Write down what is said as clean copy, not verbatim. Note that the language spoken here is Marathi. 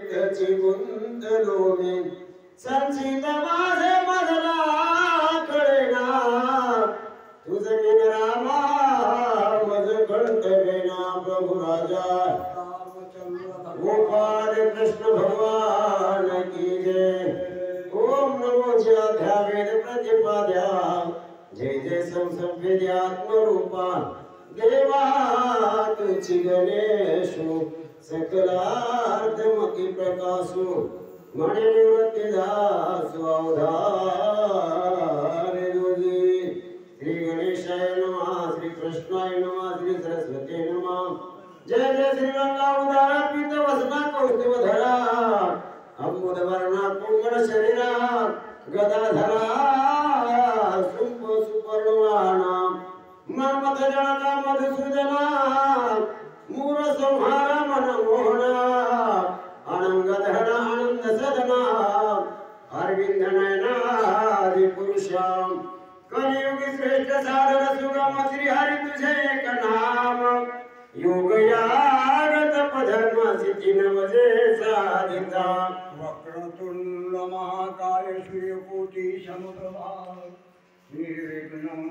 विठ्ठची गुंतलो मी संचित माझे मधला कळेना तुझ बिन रामा मज कंठ बेना प्रभु राजा गोपाल कृष्ण भगवान की जय ओम नमो ज्या वेद प्रतिपाद्या जय जय संसंवेद्यात्मरूपा देवा तुझी गणेशु सकलार्थमकी प्रकाशु मणि निवृत्ति दासु अवधार दुजी श्री गणेशाय नमः श्री कृष्णाय नमः श्री सरस्वती नमः जय जय श्री गंगा उदारा पीत वसना कौस्तुभधरा अम्बुद वर्णा कुंगण शरीरा गदाधरा सुंभ सुपर्णवाना मनमथ जनका मधुसूदना मूर संहार मन मोहना अनंग धरणा आनंद सदना अरविंद नयनादि पुरुषा कलियुगी श्रेष्ठ साधन सुगम श्री हरि तुझे एक नाम योग यागत पधर्म सिद्धि नवजे साधिता वक्रतुंड महाकाय सूर्यकोटि समप्रभा निर्विघ्नं